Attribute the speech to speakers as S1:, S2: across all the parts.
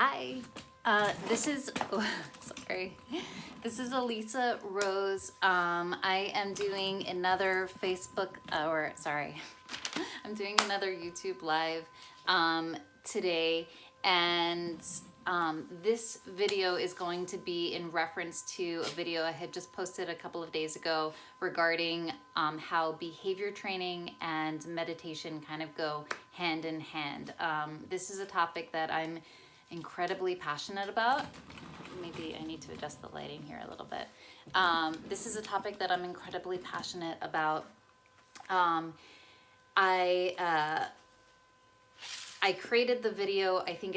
S1: Hi, this is, sorry, this is Alyssa Rose. I am doing another I'm doing another YouTube live today, and this video is going to be in reference to a video I had just posted a couple of days ago regarding how behavior training and meditation kind of go hand in hand. This is a topic that I'm incredibly passionate about. Maybe I need to adjust the lighting here a little bit. This is a topic that I'm incredibly passionate about. I created the video. I think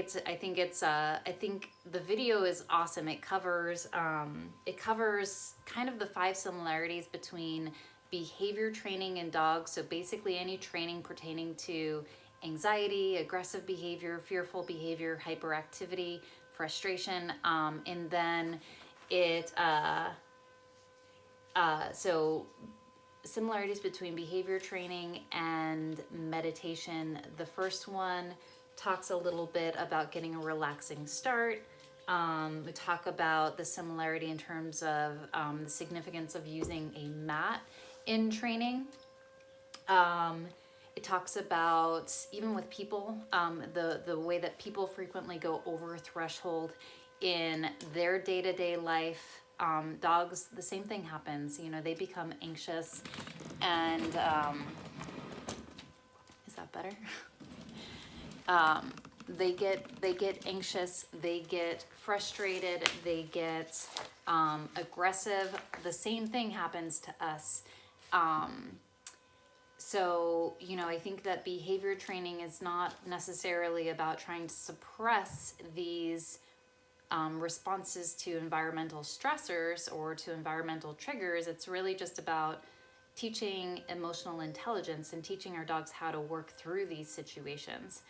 S1: the video is awesome. It covers kind of the 5 similarities between behavior training in dogs. So basically any training pertaining to anxiety, aggressive behavior, fearful behavior, hyperactivity, frustration, and then so similarities between behavior training and meditation. The first one talks a little bit about getting a relaxing start. We talk about the similarity in terms of the significance of using a mat in training. It talks about, even with people, the way that people frequently go over a threshold in their day-to-day life. Dogs, the same thing happens. You know, they become anxious, and is that better? They get anxious, they get frustrated, they get aggressive. The same thing happens to us. So, you know, I think that behavior training is not necessarily about trying to suppress these responses to environmental stressors or to environmental triggers. It's really just about teaching emotional intelligence and teaching our dogs how to work through these situations.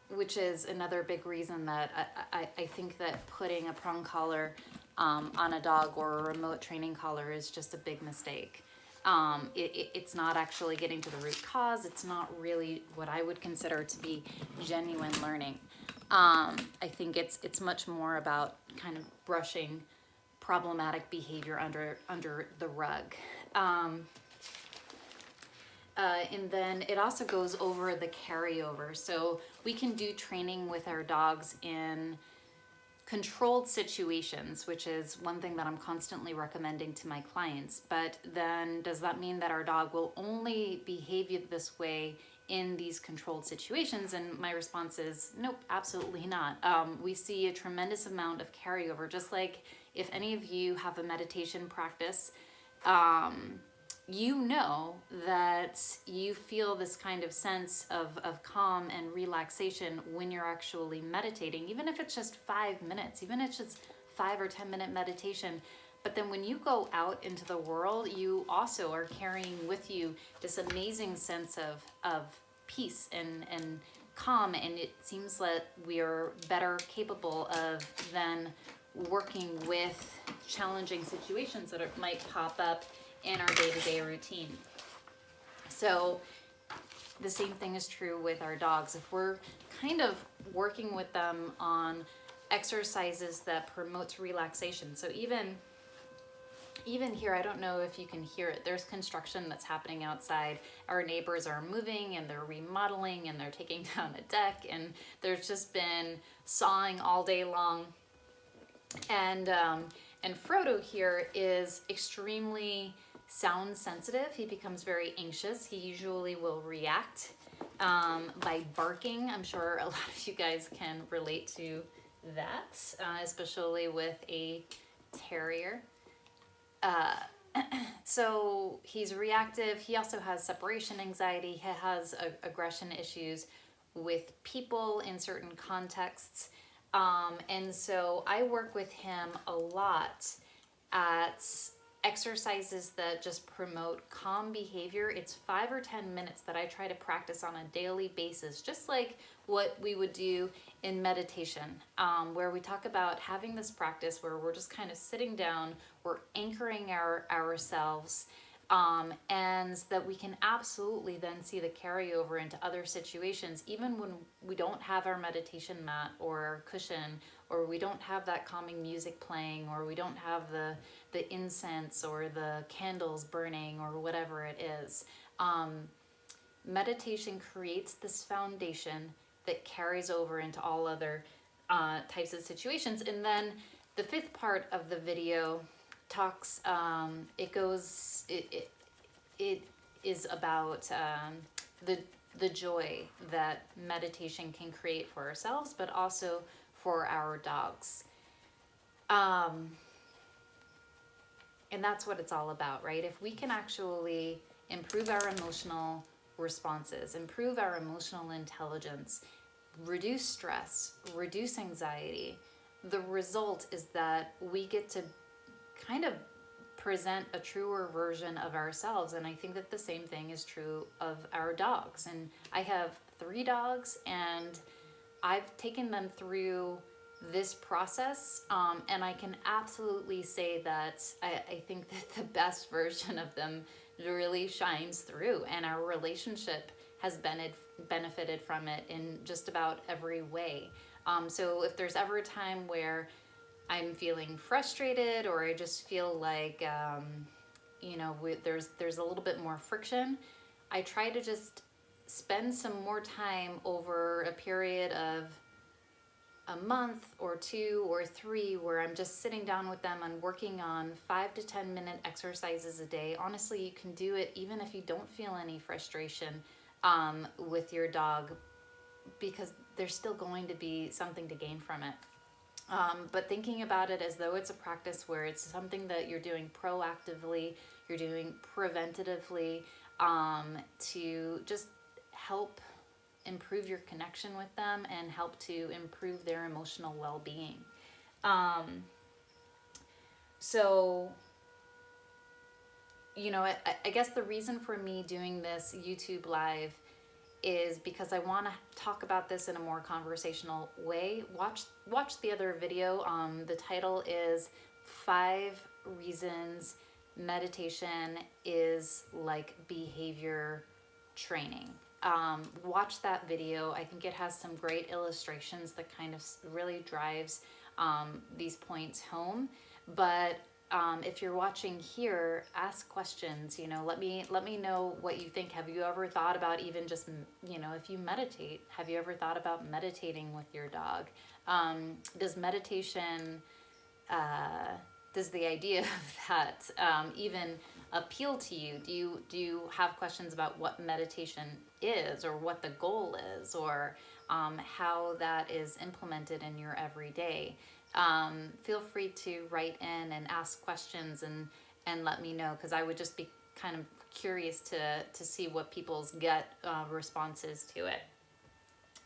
S1: Which is another big reason that I think that putting a prong collar on a dog or a remote training collar is just a big mistake. It's not actually getting to the root cause. It's not really what I would consider to be genuine learning. I think it's much more about kind of brushing problematic behavior under the rug. And then it also goes over the carryover. So we can do training with our dogs in controlled situations, which is one thing that I'm constantly recommending to my clients. But then does that mean that our dog will only behave this way in these controlled situations? And my response is nope, absolutely not. We see a tremendous amount of carryover. Just like if any of you have a meditation practice, you know that you feel this kind of sense of calm and relaxation when you're actually meditating, even if it's just 5 minutes, even if it's just 5 or 10 minute meditation. But then when you go out into the world, you also are carrying with you this amazing sense of peace and calm, and it seems that we are better capable of then working with challenging situations that might pop up in our day-to-day routine. So the same thing is true with our dogs. If we're kind of working with them on exercises that promotes relaxation. So even here, I don't know if you can hear it, there's construction that's happening outside. Our neighbors are moving and they're remodeling and they're taking down a deck, and there's just been sawing all day long. And Frodo here is extremely sound sensitive. He becomes very anxious. He usually will react by barking. I'm sure a lot of you guys can relate to that, especially with a terrier. So he's reactive. He also has separation anxiety. He has aggression issues with people in certain contexts. And so I work with him a lot at exercises that just promote calm behavior. It's 5 or 10 minutes that I try to practice on a daily basis, just like what we would do in meditation, where we talk about having this practice where we're just kind of sitting down, we're anchoring ourselves, And that we can absolutely then see the carryover into other situations, even when we don't have our meditation mat or our cushion, or we don't have that calming music playing, or we don't have the incense or the candles burning or whatever it is. Meditation creates this foundation that carries over into all other types of situations. And then the fifth part of the video talks, it is about the joy that meditation can create for ourselves, but also for our dogs. And that's what it's all about, right? If we can actually improve our emotional responses, improve our emotional intelligence, reduce stress, reduce anxiety, the result is that we get to kind of present a truer version of ourselves. And I think that the same thing is true of our dogs. And I have 3 dogs, and I've taken them through this process, and I can absolutely say that I think that the best version of them really shines through, and our relationship has benefited from it in just about every way. So if there's ever a time where I'm feeling frustrated, or I just feel like there's a little bit more friction, I try to just spend some more time over a period of a month or 2 or 3 where I'm just sitting down with them and working on 5 to 10 minute exercises a day. Honestly, you can do it even if you don't feel any frustration with your dog, because there's still going to be something to gain from it. But thinking about it as though it's a practice where it's something that you're doing proactively, you're doing preventatively, to just help improve your connection with them and help to improve their emotional well-being. So, I guess the reason for me doing this YouTube live is because I want to talk about this in a more conversational way. Watch the other video. The title is 5 Reasons Meditation is Like Behavior Training. Watch that video. I think it has some great illustrations that kind of really drives these points home. But if you're watching here, ask questions. Let me know what you think. Have you ever thought about even just, if you meditate, have you ever thought about meditating with your dog? Does meditation, does the idea of that even appeal to you? Do you have questions about what meditation is, or what the goal is, or how that is implemented in your everyday? Feel free to write in and ask questions and let me know, because I would just be kind of curious to see what people's gut responses to it.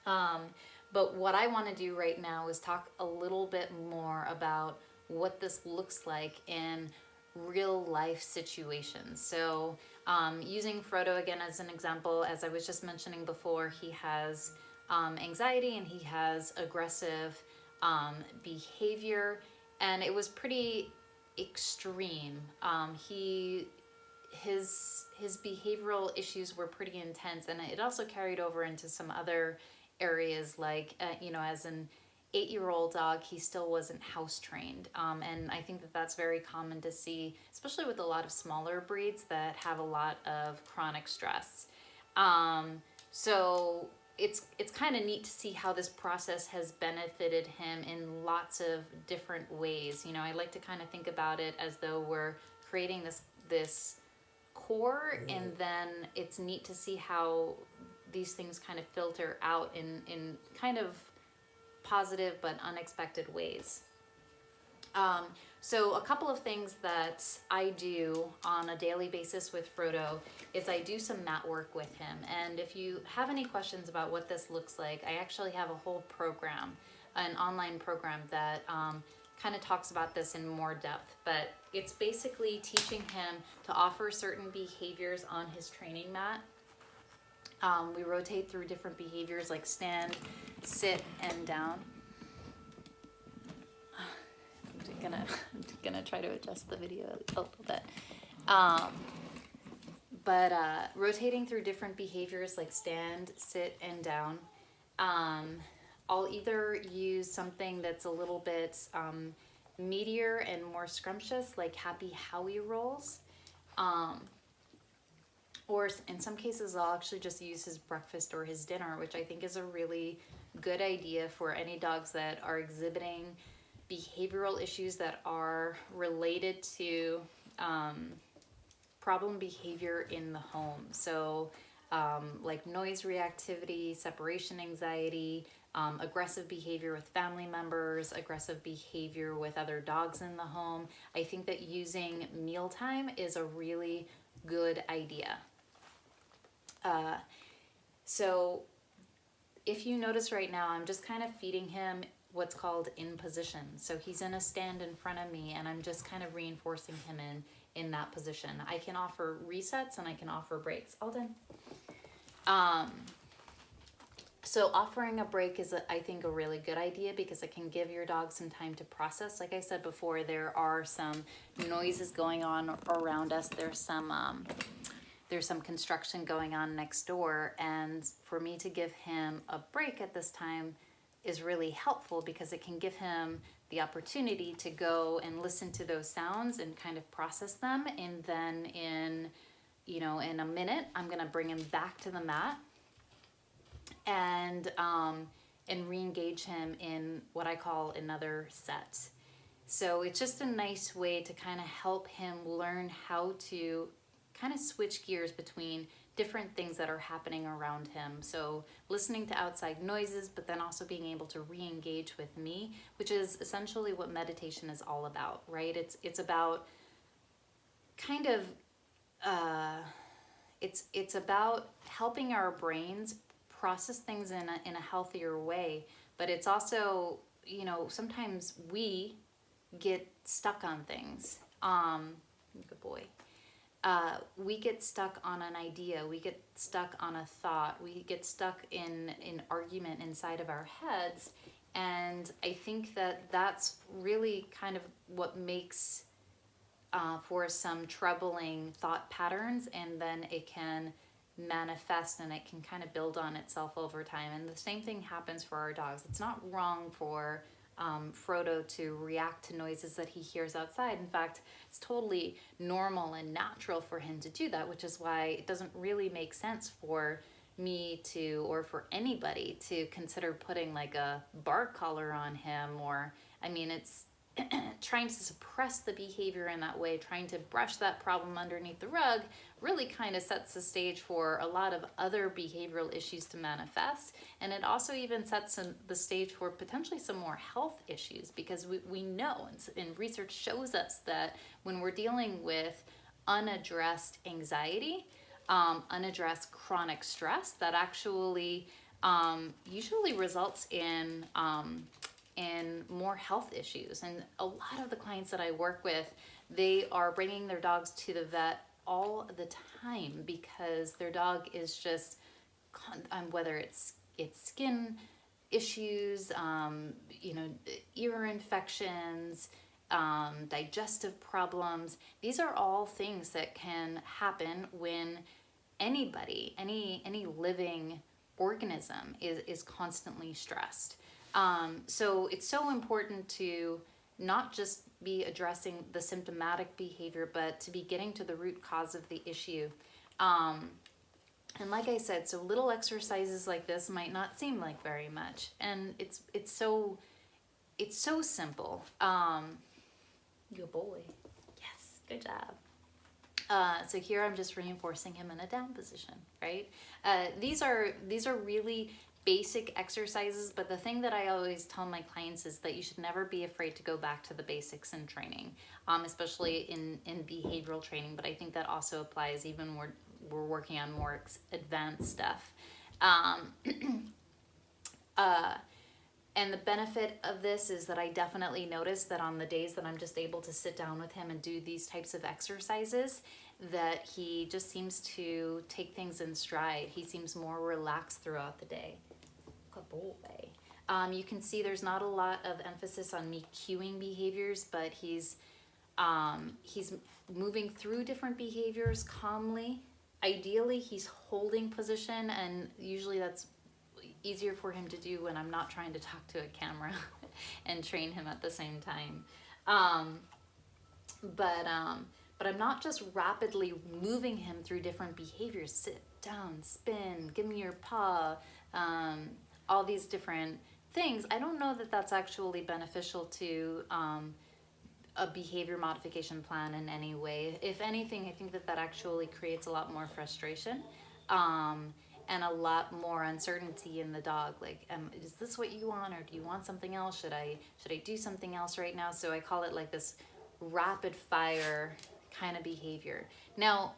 S1: But what I want to do right now is talk a little bit more about what this looks like in real life situations. So using Frodo again as an example, as I was just mentioning before, he has anxiety and he has aggressive behavior, and it was pretty extreme. His behavioral issues were pretty intense, and it also carried over into some other areas, like as an 8-year-old dog, he still wasn't house trained, and I think that that's very common to see, especially with a lot of smaller breeds that have a lot of chronic stress. So it's kind of neat to see how this process has benefited him in lots of different ways. I like to kind of think about it as though we're creating this core, and then it's neat to see how these things kind of filter out in kind of positive but unexpected ways. So a couple of things that I do on a daily basis with Frodo is I do some mat work with him. And if you have any questions about what this looks like, I actually have a whole program, an online program that kind of talks about this in more depth. But it's basically teaching him to offer certain behaviors on his training mat. We rotate through different behaviors like stand, sit, and down. I'm gonna try to adjust the video a little bit. But rotating through different behaviors like stand, sit, and down. I'll either use something that's a little bit meatier and more scrumptious, like Happy Howie rolls. Or in some cases, I'll actually just use his breakfast or his dinner, which I think is a really good idea for any dogs that are exhibiting behavioral issues that are related to problem behavior in the home. So like noise reactivity, separation anxiety, aggressive behavior with family members, aggressive behavior with other dogs in the home. I think that using mealtime is a really good idea. So if you notice right now, I'm just kind of feeding him what's called in position. So he's in a stand in front of me and I'm just kind of reinforcing him in that position. I can offer resets and I can offer breaks. All done. So offering a break is, I think, a really good idea because it can give your dog some time to process. Like I said before, there are some noises going on around us. There's some construction going on next door, and for me to give him a break at this time is really helpful because it can give him the opportunity to go and listen to those sounds and kind of process them. And then in a minute, I'm gonna bring him back to the mat and re-engage him in what I call another set. So it's just a nice way to kind of help him learn how to kind of switch gears between different things that are happening around him. So listening to outside noises, but then also being able to re-engage with me, which is essentially what meditation is all about, right? It's about kind of, it's about helping our brains process things in a healthier way, but it's also, sometimes we get stuck on things. Good boy. We get stuck on an idea, we get stuck on a thought, we get stuck in an argument inside of our heads. And I think that that's really kind of what makes for some troubling thought patterns, and then it can manifest and it can kind of build on itself over time. And the same thing happens for our dogs. It's not wrong for Frodo to react to noises that he hears outside. In fact, it's totally normal and natural for him to do that, which is why it doesn't really make sense for me to, or for anybody to consider putting like a bark collar on him, or, it's trying to suppress the behavior in that way, trying to brush that problem underneath the rug, really kind of sets the stage for a lot of other behavioral issues to manifest. And it also even sets the stage for potentially some more health issues, because we know, and research shows us that when we're dealing with unaddressed anxiety, unaddressed chronic stress, that actually usually results in more health issues. And a lot of the clients that I work with, they are bringing their dogs to the vet all the time because their dog is just, whether it's skin issues, ear infections, digestive problems. These are all things that can happen when anybody, any living organism is constantly stressed. So it's so important to not just be addressing the symptomatic behavior, but to be getting to the root cause of the issue. And like I said, so little exercises like this might not seem like very much, and it's so simple. Good boy. Yes, good job. So here I'm just reinforcing him in a down position, right? These are really basic exercises, but the thing that I always tell my clients is that you should never be afraid to go back to the basics in training, especially in behavioral training. But I think that also applies even when we're working on more advanced stuff. And the benefit of this is that I definitely notice that on the days that I'm just able to sit down with him and do these types of exercises, that he just seems to take things in stride. He seems more relaxed throughout the day. Good boy. You can see there's not a lot of emphasis on me cueing behaviors, but he's moving through different behaviors calmly. ideally he's holding position, and usually that's easier for him to do when I'm not trying to talk to a camera and train him at the same time. But I'm not just rapidly moving him through different behaviors. Sit down, spin, give me your paw, all these different things. I don't know that that's actually beneficial to a behavior modification plan in any way. If anything, I think that that actually creates a lot more frustration and a lot more uncertainty in the dog. Like, is this what you want, or do you want something else? Should I do something else right now? So I call it like this rapid fire kind of behavior. Now,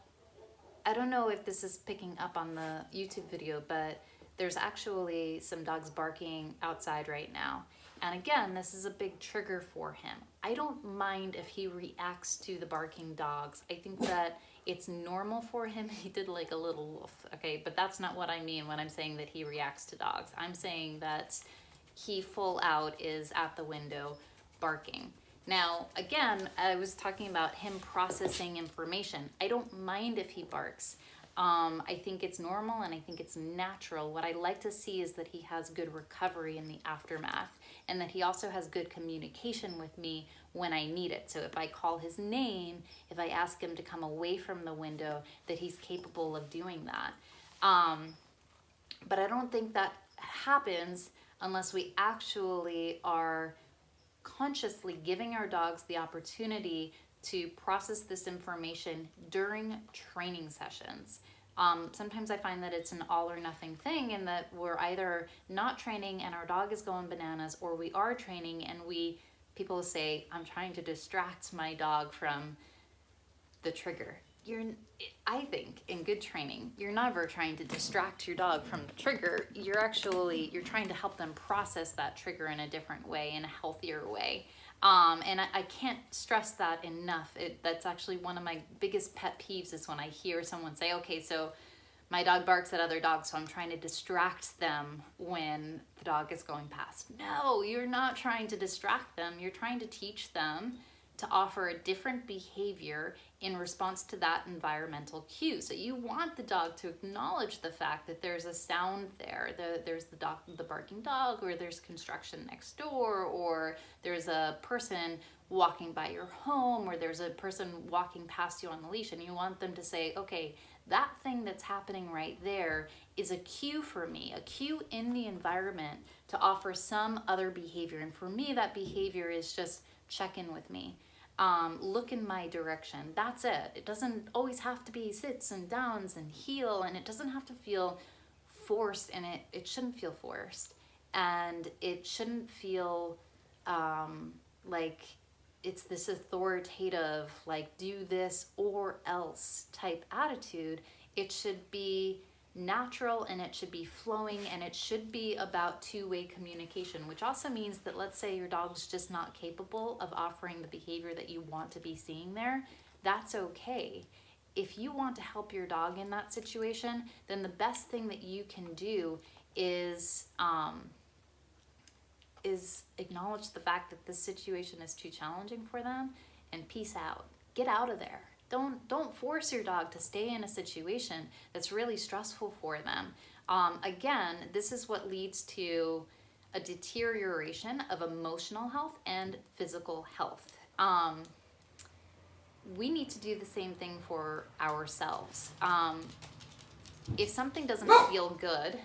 S1: I don't know if this is picking up on the YouTube video, but there's actually some dogs barking outside right now. And again, this is a big trigger for him. I don't mind if he reacts to the barking dogs. I think that it's normal for him. He did like a little wolf, okay? But that's not what I mean when I'm saying that he reacts to dogs. I'm saying that he full out is at the window barking. Now, again, I was talking about him processing information. I don't mind if he barks. I think it's normal and I think it's natural. What I like to see is that he has good recovery in the aftermath, and that he also has good communication with me when I need it. So if I call his name, if I ask him to come away from the window, that he's capable of doing that. But I don't think that happens unless we actually are consciously giving our dogs the opportunity to process this information during training sessions. Sometimes I find that it's an all or nothing thing, and that we're either not training and our dog is going bananas, or we are training and people say, I'm trying to distract my dog from the trigger. I think in good training, you're never trying to distract your dog from the trigger. You're trying to help them process that trigger in a different way, in a healthier way. And I can't stress that enough. That's actually one of my biggest pet peeves, is when I hear someone say, okay, so my dog barks at other dogs, so I'm trying to distract them when the dog is going past. No, you're not trying to distract them. You're trying to teach them to offer a different behavior in response to that environmental cue. So you want the dog to acknowledge the fact that there's a sound there. There's the barking dog, or there's construction next door, or there's a person walking by your home, or there's a person walking past you on the leash, and you want them to say, okay, that thing that's happening right there is a cue for me, a cue in the environment to offer some other behavior. And for me, that behavior is just check in with me. Look in my direction. That's it. It doesn't always have to be sits and downs and heel, and it doesn't have to feel forced, and it shouldn't feel forced, and it shouldn't feel like it's this authoritative, like do this or else type attitude. It should be natural, and it should be flowing, and it should be about two-way communication, which also means that, let's say your dog's just not capable of offering the behavior that you want to be seeing there. That's okay. If you want to help your dog in that situation, then the best thing that you can do is acknowledge the fact that this situation is too challenging for them, and peace out. Get out of there. Don't force your dog to stay in a situation that's really stressful for them. Again, this is what leads to a deterioration of emotional health and physical health. We need to do the same thing for ourselves. If something doesn't feel good,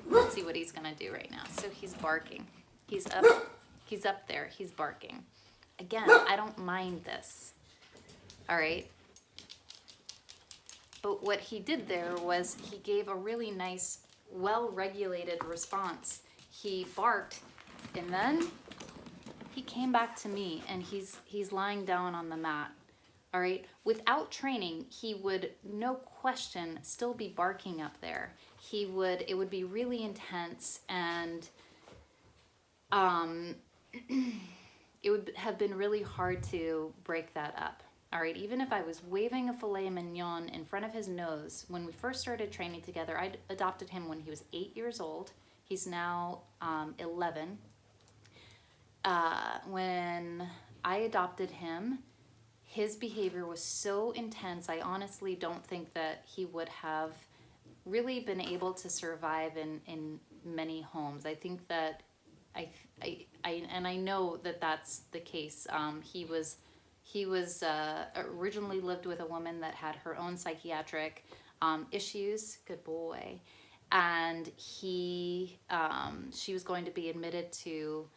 S1: let's see what he's gonna do right now. So he's barking. He's up there, he's barking. Again, I don't mind this. All right. But what he did there was he gave a really nice, well-regulated response. He barked, and then he came back to me, and he's lying down on the mat. All right. Without training, he would, no question, still be barking up there. It would be really intense, and it would have been really hard to break that up. All right, even if I was waving a filet mignon in front of his nose, when we first started training together, I adopted him when he was 8 years old. He's now 11. When I adopted him, his behavior was so intense. I honestly don't think that he would have really been able to survive in many homes. I think that I know that that's the case. He was originally lived with a woman that had her own psychiatric issues. Good boy. And she was going to be admitted to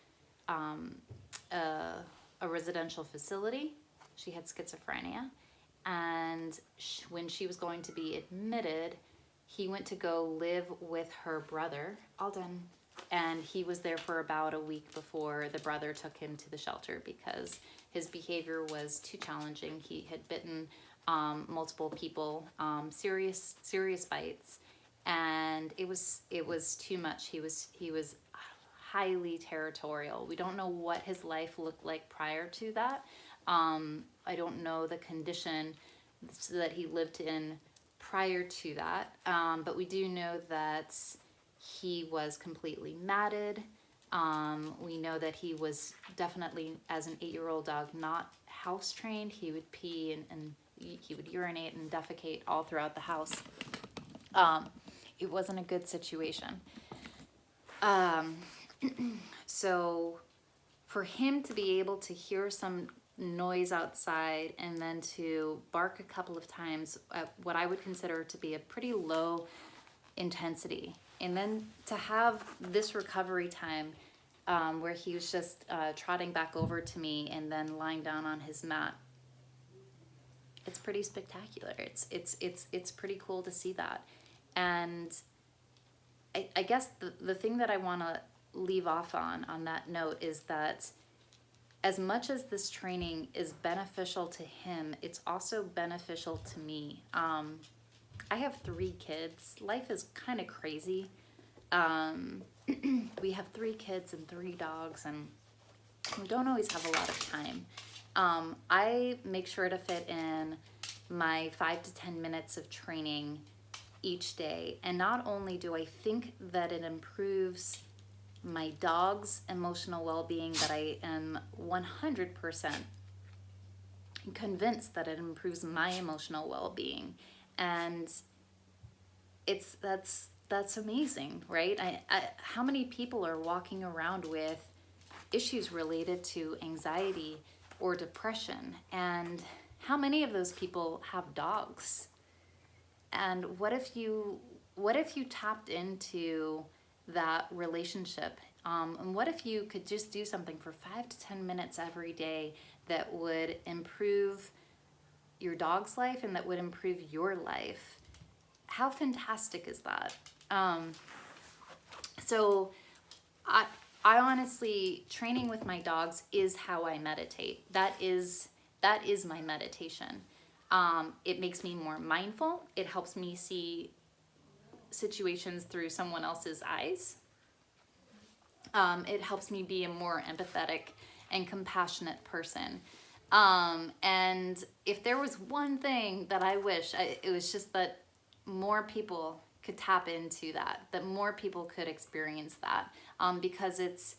S1: a residential facility. She had schizophrenia. And when she was going to be admitted, he went to go live with her brother, Alden, and he was there for about a week before the brother took him to the shelter because his behavior was too challenging. He had bitten multiple people, serious bites, and it was too much. He was highly territorial. We don't know what his life looked like prior to that. I don't know the condition that he lived in prior to that, but we do know that he was completely matted. We know that he was definitely, as an 8-year-old dog, not house trained. He would pee and he would urinate and defecate all throughout the house. It wasn't a good situation. So for him to be able to hear some noise outside and then to bark a couple of times at what I would consider to be a pretty low intensity, and then to have this recovery time where he was just trotting back over to me and then lying down on his mat, it's pretty spectacular. It's pretty cool to see that. And I guess the thing that I want to leave off on that note is that as much as this training is beneficial to him, it's also beneficial to me. I have 3 kids. Life is kind of crazy. We have 3 kids and 3 dogs, and we don't always have a lot of time. I make sure to fit in my 5 to 10 minutes of training each day. And not only do I think that it improves my dog's emotional well-being, but I am 100% convinced that it improves my emotional well-being. And that's amazing, right? How many people are walking around with issues related to anxiety or depression? And how many of those people have dogs? And what if you tapped into that relationship? And what if you could just do something for 5 to 10 minutes every day that would improve your dog's life and that would improve your life? How fantastic is that? So I honestly, training with my dogs is how I meditate. That is my meditation. It makes me more mindful. It helps me see situations through someone else's eyes. It helps me be a more empathetic and compassionate person. And if there was one thing that I wish, it was just that more people could tap into that more people could experience that, because it's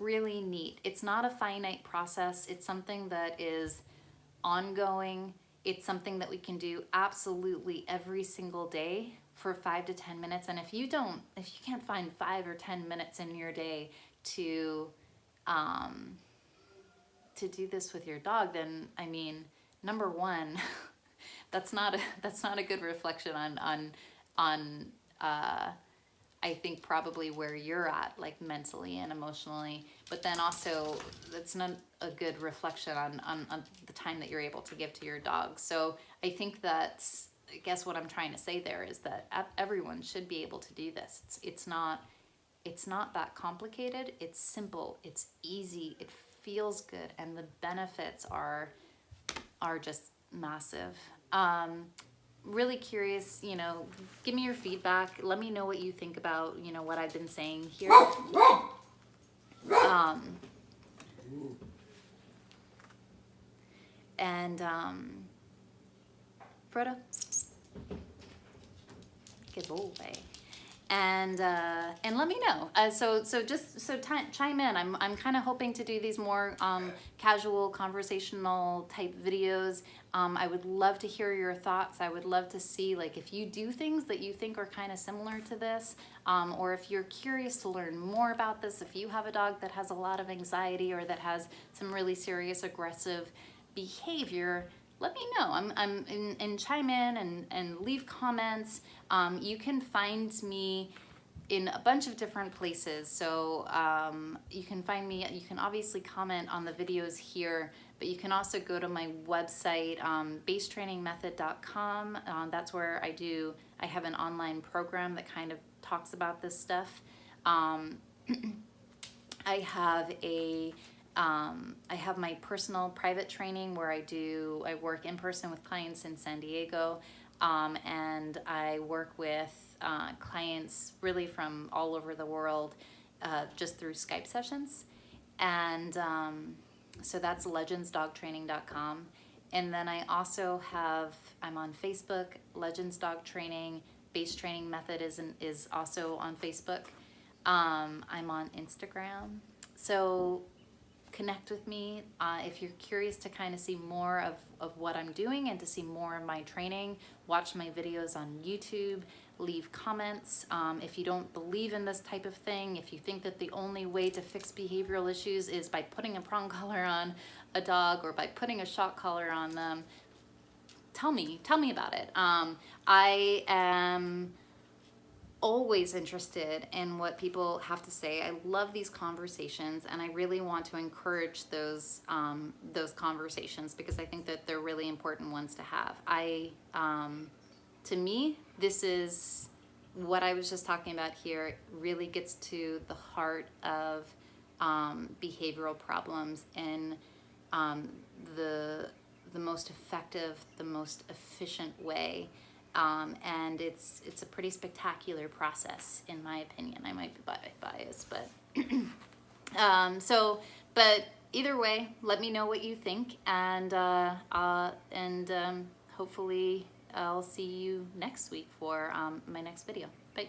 S1: really neat. It's not a finite process. It's something that is ongoing. It's something that we can do absolutely every single day for 5 to 10 minutes. And if you can't find 5 or 10 minutes in your day to do this with your dog, then I mean, number one, that's not a good reflection on I think probably where you're at, like mentally and emotionally, but then also that's not a good reflection on the time that you're able to give to your dog. So I think that's, I guess what I'm trying to say there is that everyone should be able to do this. It's not that complicated. It's simple. It's easy. It feels good, and the benefits are just massive. Really curious, give me your feedback. Let me know what you think about, what I've been saying here. Frodo. Good boy. And let me know. So chime in. I'm kind of hoping to do these more casual conversational type videos. I would love to hear your thoughts. I would love to see like if you do things that you think are kind of similar to this, or if you're curious to learn more about this. If you have a dog that has a lot of anxiety or that has some really serious aggressive behavior, let me know. And chime in and leave comments. You can find me in a bunch of different places. So you can find me, you can obviously comment on the videos here, but you can also go to my website, basetrainingmethod.com. That's where I have an online program that kind of talks about this stuff. I have my personal private training where I work in person with clients in San Diego, and I work with clients really from all over the world just through Skype sessions. And so that's legendsdogtraining.com. And then I also I'm on Facebook, Legends Dog Training. Base Training Method is also on Facebook. I'm on Instagram. So connect with me if you're curious to kind of see more of what I'm doing and to see more of my training. Watch my videos on YouTube, leave comments. If you don't believe in this type of thing, if you think that the only way to fix behavioral issues is by putting a prong collar on a dog or by putting a shock collar on them, tell me about it. I am always interested in what people have to say. I love these conversations, and I really want to encourage those conversations because I think that they're really important ones to have. To me, this is what I was just talking about here. Really gets to the heart of behavioral problems in the most effective, the most efficient way. And it's a pretty spectacular process, in my opinion. I might be biased, but but either way, let me know what you think, and hopefully I'll see you next week for my next video. Bye.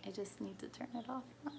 S1: I just need to turn it off now.